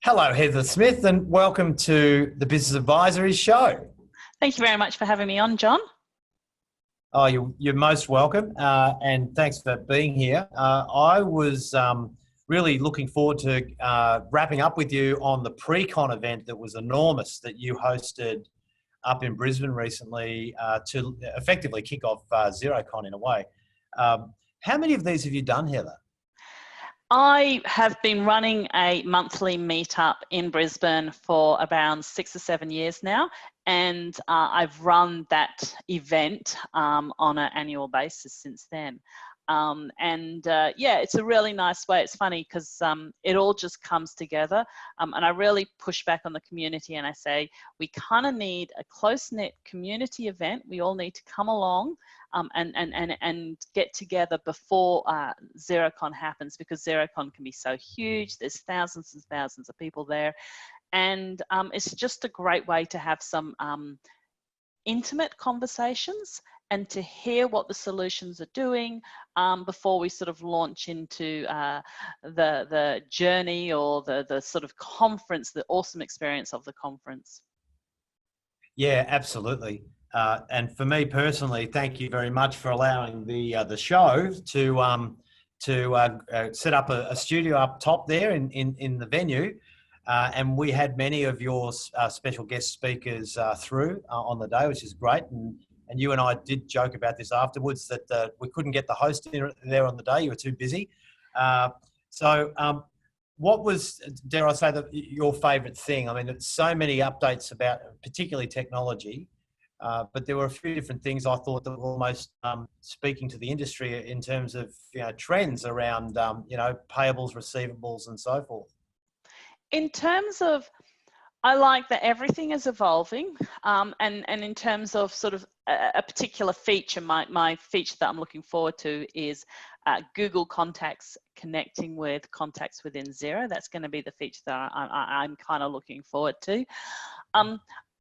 Hello, Heather Smith, and welcome to the Business Advisory Show. Thank you very much for having me on, John. Oh, you're most welcome, and thanks for being here. I was really looking forward to wrapping up with you on the PreCon event that was enormous that you hosted up in Brisbane recently to effectively kick off Xerocon in a way. How many of these have you done, Heather? I have been running a monthly meetup in Brisbane for around 6 or 7 years now, and I've run that event on an annual basis since then. Yeah, it's a really nice way. It's funny because it all just comes together, and I really push back on the community and I say we kind of need a close-knit community event. We all need to come along and get together before Xerocon happens, because Xerocon can be so huge. There's thousands and thousands of people there, and it's just a great way to have some intimate conversations and to hear what the solutions are doing before we sort of launch into the journey or the sort of conference, the awesome experience of the conference. Yeah, absolutely. And for me personally, thank you very much for allowing the show to set up a studio up top there in the venue. And we had many of your special guest speakers through on the day, which is great. And you and I did joke about this afterwards that we couldn't get the host in there on the day. You were too busy. What was, dare I say, your favourite thing? I mean, it's so many updates about particularly technology, but there were a few different things I thought that were almost speaking to the industry in terms of trends around payables, receivables, and so forth. In terms of, I like that everything is evolving, and in terms of sort of a particular feature, my feature that I'm looking forward to is Google Contacts connecting with contacts within Xero. That's going to be the feature that I'm kind of looking forward to.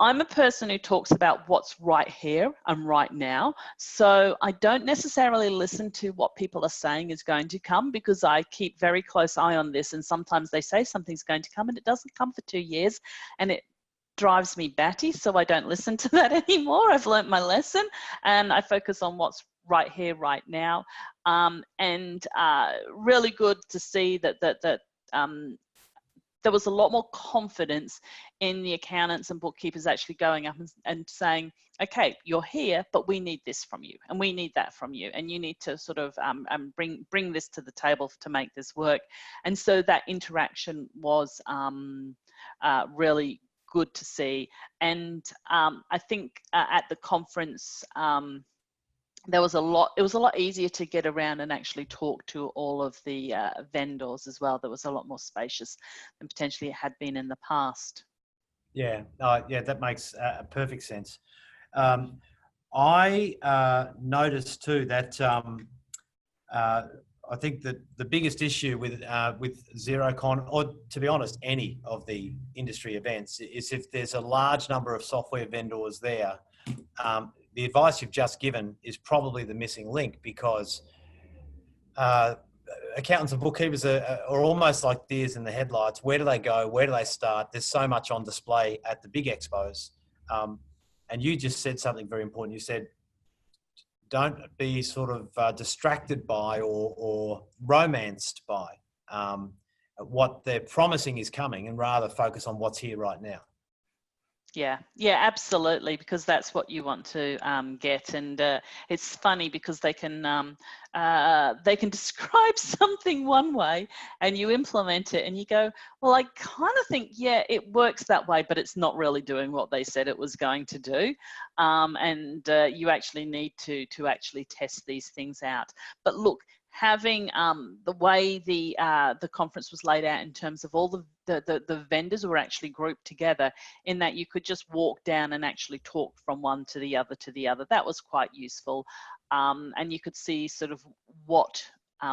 I'm a person who talks about what's right here and right now. So I don't necessarily listen to what people are saying is going to come, because I keep very close eye on this. And sometimes they say something's going to come and it doesn't come for 2 years, and it drives me batty. So I don't listen to that anymore. I've learnt my lesson and I focus on what's right here, right now. Really good to see that there was a lot more confidence in the accountants and bookkeepers actually going up and saying, okay, you're here, but we need this from you and we need that from you. And you need to sort of bring this to the table to make this work. And so that interaction was really good to see. And I think at the conference, it was a lot easier to get around and actually talk to all of the vendors as well. There was a lot more spacious than potentially it had been in the past. Yeah, that makes perfect sense. I noticed too that I think that the biggest issue with Xerocon, or to be honest, any of the industry events, is if there's a large number of software vendors there. The advice you've just given is probably the missing link, because accountants and bookkeepers are almost like deers in the headlights. Where do they go? Where do they start? There's so much on display at the big expos. And you just said something very important. You said, don't be sort of distracted by or romanced by what they're promising is coming, and rather focus on what's here right now. Yeah, absolutely, because that's what you want to get. And it's funny because they can describe something one way and you implement it and you go, well, I kind of think, yeah, it works that way, but it's not really doing what they said it was going to do. You actually need to actually test these things out. But look, having the way the conference was laid out in terms of all the vendors were actually grouped together, in that you could just walk down and actually talk from one to the other to the other. That was quite useful, and you could see sort of what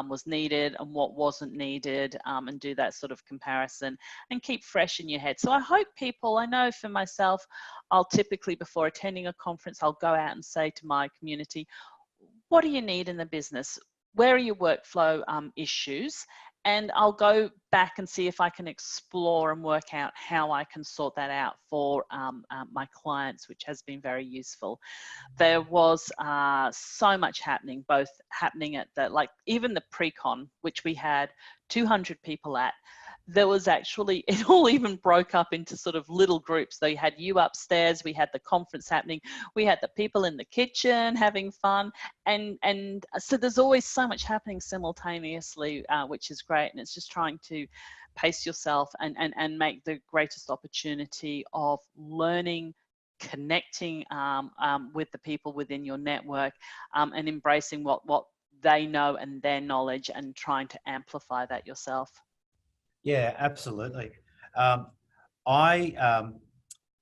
was needed and what wasn't needed, and do that sort of comparison and keep fresh in your head. So I hope people, I know for myself, I'll typically, before attending a conference, I'll go out and say to my community, what do you need in the business? Where are your workflow issues? and I'll go back and see if I can explore and work out how I can sort that out for my clients, which has been very useful. There was so much happening, both happening at the, like even the PreCon, which we had 200 people at. There was actually, it all even broke up into sort of little groups. They had you upstairs, we had the conference happening, we had the people in the kitchen having fun, and so there's always so much happening simultaneously, which is great. And it's just trying to pace yourself and make the greatest opportunity of learning, connecting with the people within your network, and embracing what they know and their knowledge, and trying to amplify that yourself. Yeah, absolutely. I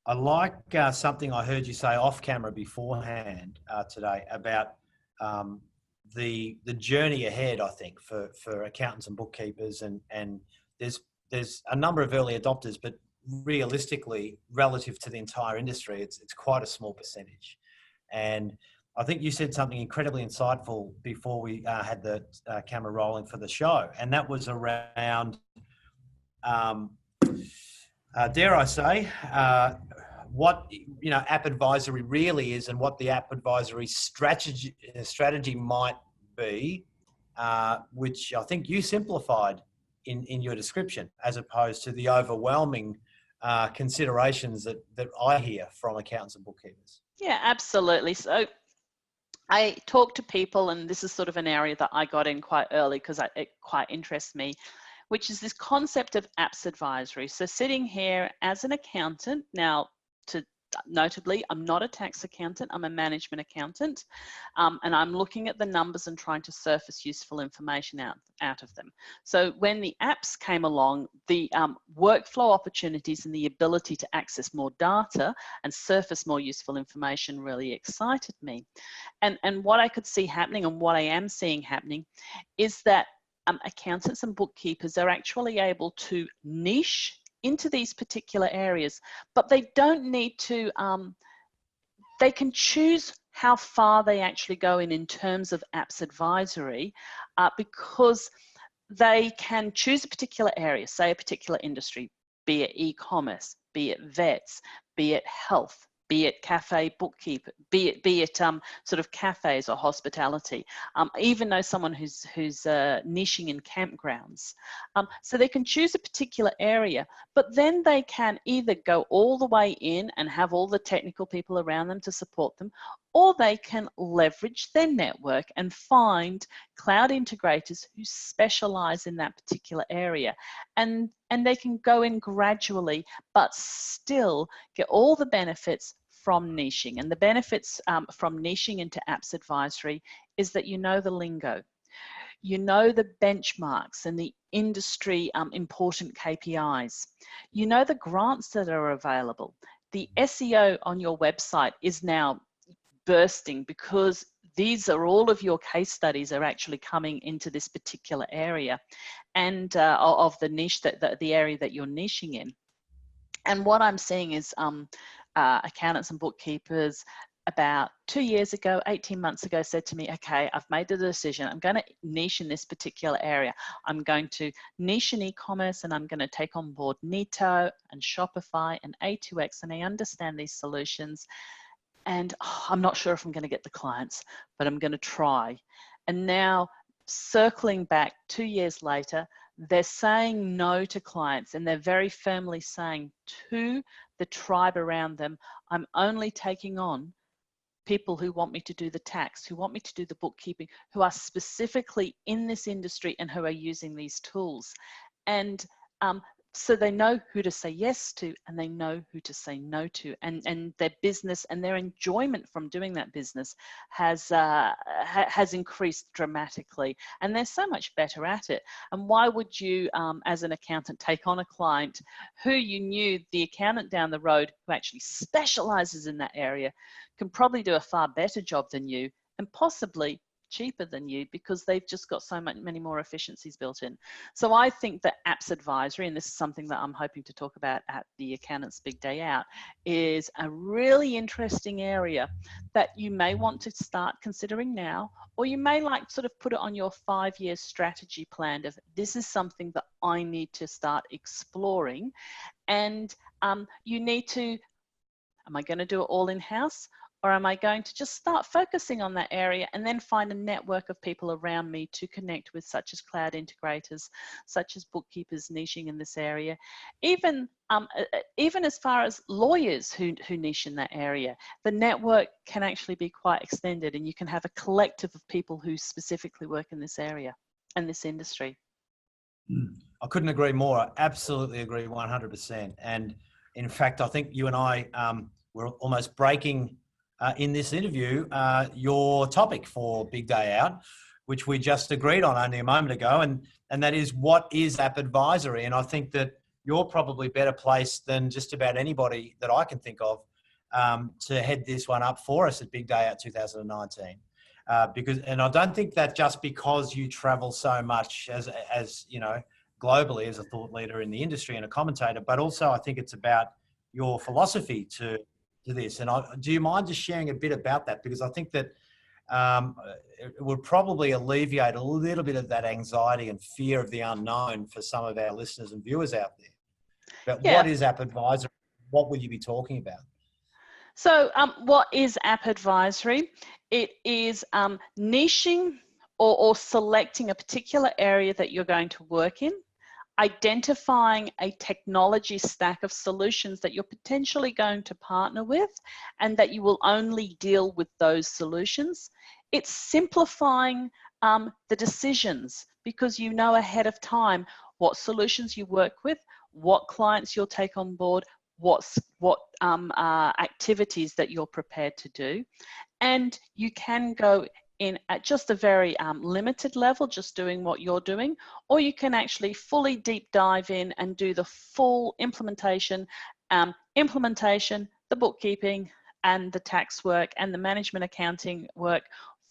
like something I heard you say off camera beforehand today about the journey ahead. I think for accountants and bookkeepers, and there's a number of early adopters, but realistically, relative to the entire industry, it's quite a small percentage. And I think you said something incredibly insightful before we had the camera rolling for the show, and that was around, dare I say, what app advisory really is, and what the app advisory strategy might be, which I think you simplified in your description, as opposed to the overwhelming considerations that I hear from accountants and bookkeepers. Yeah, absolutely. So I talk to people, and this is sort of an area that I got in quite early because it quite interests me, which is this concept of apps advisory. So sitting here as an accountant, now notably, I'm not a tax accountant, I'm a management accountant, and I'm looking at the numbers and trying to surface useful information out of them. So when the apps came along, the workflow opportunities and the ability to access more data and surface more useful information really excited me. And what I could see happening, and what I am seeing happening, is that accountants and bookkeepers are actually able to niche into these particular areas, but they don't need to, they can choose how far they actually go in terms of apps advisory, because they can choose a particular area, say a particular industry, be it e-commerce, be it vets, be it health, be it cafe bookkeeper, be it sort of cafes or hospitality, even though someone who's niching in campgrounds. So they can choose a particular area, but then they can either go all the way in and have all the technical people around them to support them, or they can leverage their network and find cloud integrators who specialize in that particular area. And they can go in gradually, but still get all the benefits from niching. And the benefits from niching into apps advisory is that you know the lingo, you know the benchmarks and the industry important KPIs, you know the grants that are available. The SEO on your website is now bursting because these are all of your case studies are actually coming into this particular area, and of the niche, the area that you're niching in. And what I'm seeing is accountants and bookkeepers about 2 years ago, 18 months ago, said to me, okay, I've made the decision. I'm going to niche in this particular area. I'm going to niche in e-commerce, and I'm going to take on board Neato and Shopify and A2X, and I understand these solutions. And I'm not sure if I'm going to get the clients, but I'm going to try. And now, circling back 2 years later, they're saying no to clients, and they're very firmly saying to the tribe around them, I'm only taking on people who want me to do the tax, who want me to do the bookkeeping, who are specifically in this industry and who are using these tools. And so they know who to say yes to, and they know who to say no to, and their business and their enjoyment from doing that business has increased dramatically, and they're so much better at it. And why would you, as an accountant, take on a client who you knew the accountant down the road who actually specializes in that area can probably do a far better job than you, and possibly cheaper than you because they've just got so many more efficiencies built in. So I think that apps advisory, and this is something that I'm hoping to talk about at the Accountants Big Day Out, is a really interesting area that you may want to start considering now, or you may like sort of put it on your 5-year strategy plan of this is something that I need to start exploring. And you need to, am I going to do it all in-house? Or am I going to just start focusing on that area and then find a network of people around me to connect with, such as cloud integrators, such as bookkeepers niching in this area, even as far as lawyers who niche in that area. The network can actually be quite extended, and you can have a collective of people who specifically work in this area and this industry. I couldn't agree more. I absolutely agree 100%. And in fact, I think you and I were almost breaking in this interview, your topic for Big Day Out, which we just agreed on only a moment ago, and that is, what is app advisory? And I think that you're probably better placed than just about anybody that I can think of to head this one up for us at Big Day Out 2019. And I don't think that just because you travel so much as you know, globally as a thought leader in the industry and a commentator, but also I think it's about your philosophy to this. And do you mind just sharing a bit about that? Because I think that it would probably alleviate a little bit of that anxiety and fear of the unknown for some of our listeners and viewers out there. But Yeah. What is App Advisory? What will you be talking about? So what is app advisory? It is niching or selecting a particular area that you're going to work in, identifying a technology stack of solutions that you're potentially going to partner with, and that you will only deal with those solutions. It's simplifying the decisions, because you know ahead of time what solutions you work with, what clients you'll take on board, what activities that you're prepared to do. And you can go in at just a very limited level, just doing what you're doing, or you can actually fully deep dive in and do the full implementation, the bookkeeping and the tax work and the management accounting work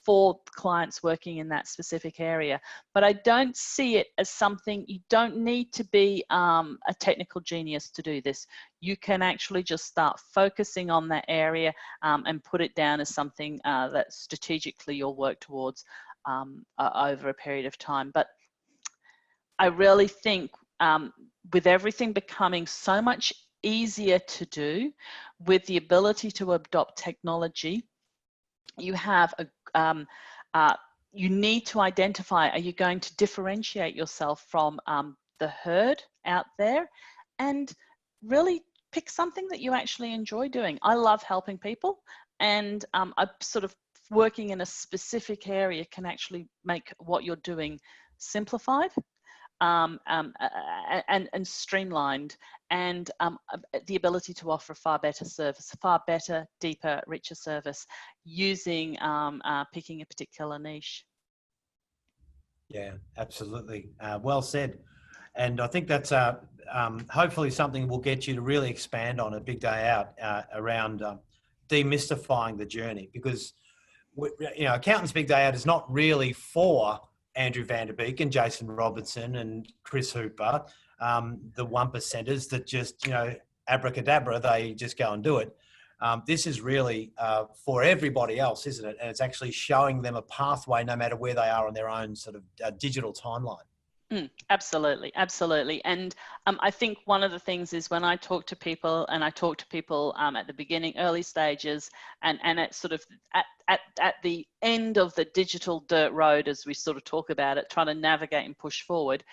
for clients working in that specific area. But I don't see it as something, you don't need to be a technical genius to do this. You can actually just start focusing on that area and put it down as something that strategically you'll work towards over a period of time. But I really think with everything becoming so much easier to do, with the ability to adopt technology, you have you need to identify, are you going to differentiate yourself from the herd out there, and really pick something that you actually enjoy doing. I love helping people, and I sort of working in a specific area can actually make what you're doing simplified and streamlined, and the ability to offer far better service, far better, deeper, richer service using picking a particular niche. Yeah, absolutely. Well said. And I think that's hopefully something we'll get you to really expand on at Big Day Out around demystifying the journey, because you know, Accountants Big Day Out is not really for Andrew Van Der Beek and Jason Robertson and Chris Hooper, the 1%ers that just, you know, abracadabra, they just go and do it. This is really for everybody else, isn't it? And it's actually showing them a pathway no matter where they are on their own sort of digital timeline. Absolutely, absolutely. And I think one of the things is when I talk to people, and I talk to people at the beginning, early stages, and at sort of at the end of the digital dirt road, as we sort of talk about it, trying to navigate and push forward,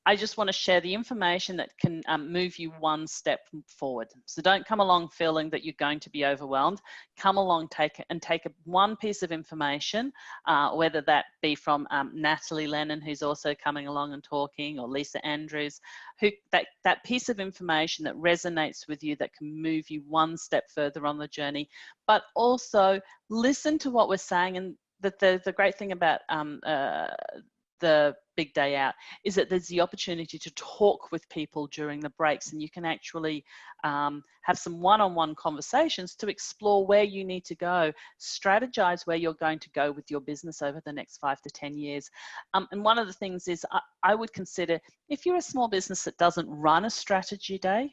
I just want to share the information that can move you one step forward. So don't come along feeling that you're going to be overwhelmed. Come along, take one piece of information, whether that be from Natalie Lennon, who's also coming along and talking, or Lisa Andrews, that piece of information that resonates with you, that can move you one step further on the journey. But also listen to what we're saying. And the great thing about the big day out is that there's the opportunity to talk with people during the breaks, and you can actually have some one-on-one conversations to explore where you need to go, strategize where you're going to go with your business over the next 5 to 10 years. And one of the things is I would consider, if you're a small business that doesn't run a strategy day,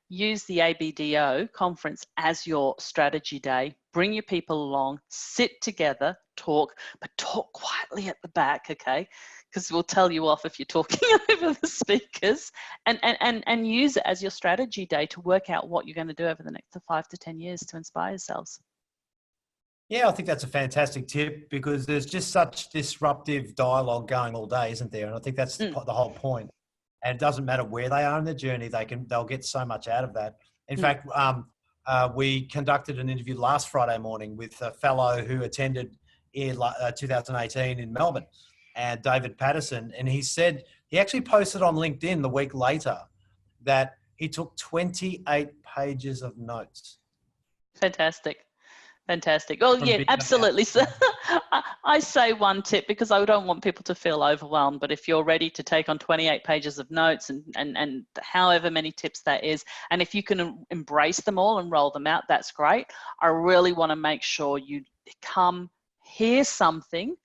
use the ABDO conference as your strategy day. Bring your people along, sit together, talk, but talk quietly at the back, okay? Because we'll tell you off if you're talking over the speakers, and use it as your strategy day to work out what you're going to do over the next 5 to 10 years to inspire yourselves. Yeah, I think that's a fantastic tip, because there's just such disruptive dialogue going all day, isn't there? And I think that's the whole point. And it doesn't matter where they are in their journey; they'll get so much out of that. In fact, we conducted an interview last Friday morning with a fellow who attended in 2018 in Melbourne, and David Patterson, and he said he actually posted on LinkedIn the week later that he took 28 pages of notes. Fantastic. Fantastic. Oh, yeah, absolutely. So I say one tip because I don't want people to feel overwhelmed, but if you're ready to take on 28 pages of notes and however many tips that is, and if you can embrace them all and roll them out, that's great. I really want to make sure you come hear something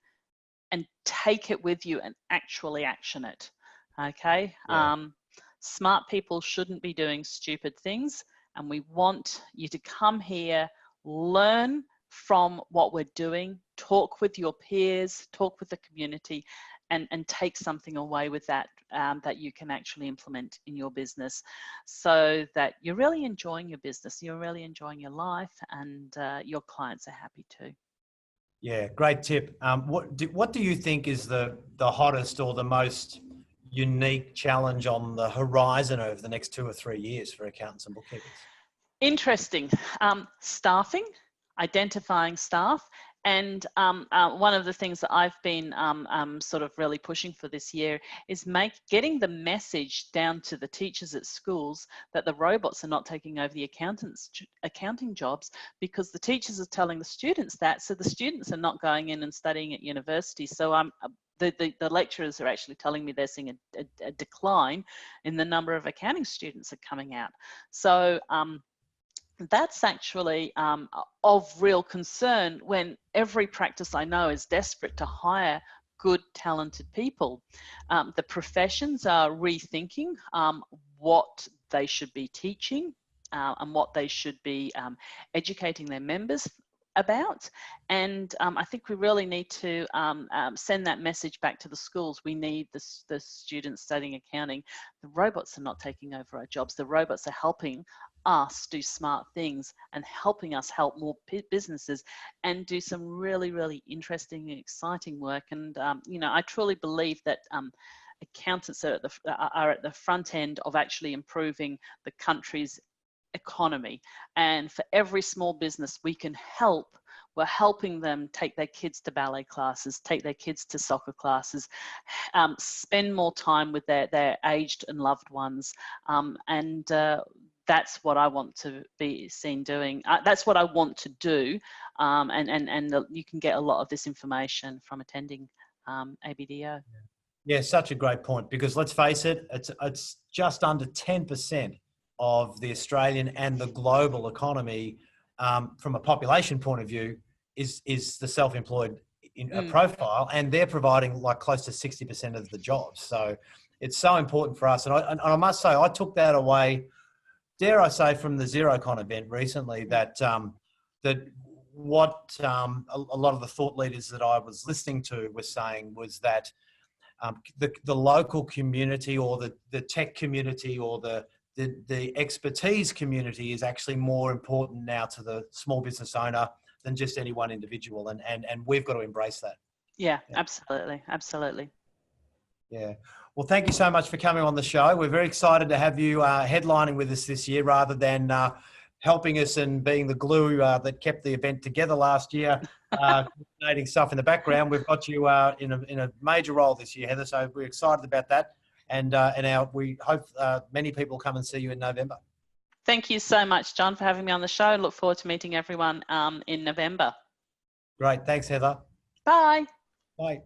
and take it with you and actually action it. Okay. Yeah. Smart people shouldn't be doing stupid things, and we want you to come here, learn from what we're doing, talk with your peers, talk with the community, and take something away with that that you can actually implement in your business, so that you're really enjoying your business, you're really enjoying your life, and your clients are happy too. Yeah, great tip. What do you think is the hottest or the most unique challenge on the horizon over the next 2 or 3 years for accountants and bookkeepers? Interesting. Staffing, identifying staff. And one of the things that I've been sort of really pushing for this year is getting the message down to the teachers at schools that the robots are not taking over the accounting jobs, because the teachers are telling the students that, so the students are not going in and studying at university. So the lecturers are actually telling me they're seeing a decline in the number of accounting students that are coming out. So that's actually of real concern, when every practice I know is desperate to hire good, talented people. The professions are rethinking what they should be teaching and what they should be educating their members about. And I think we really need to send that message back to the schools. We need the students studying accounting. The robots are not taking over our jobs. The robots are helping us do smart things and helping us help more businesses and do some really, really interesting and exciting work. And, you know, I truly believe that accountants are at the front end of actually improving the country's economy. And for every small business we can help, we're helping them take their kids to ballet classes, take their kids to soccer classes, spend more time with their aged and loved ones. That's what I want to be seen doing. That's what I want to do. You can get a lot of this information from attending ABDO. Yeah, such a great point, because let's face it, it's just under 10% of the Australian and the global economy, from a population point of view, is the self-employed profile, and they're providing like close to 60% of the jobs. So it's so important for us. And I must say, I took that away, dare I say, from the Xerocon event recently, that what a lot of the thought leaders that I was listening to were saying was that the local community, or the tech community, or the expertise community is actually more important now to the small business owner than just any one individual. And we've got to embrace that. Yeah, absolutely. Absolutely. Yeah. Well, thank you so much for coming on the show. We're very excited to have you headlining with us this year, rather than helping us and being the glue that kept the event together last year, coordinating stuff in the background. We've got you in a major role this year, Heather, so we're excited about that. And we hope many people come and see you in November. Thank you so much, John, for having me on the show. Look forward to meeting everyone in November. Great. Thanks, Heather. Bye. Bye.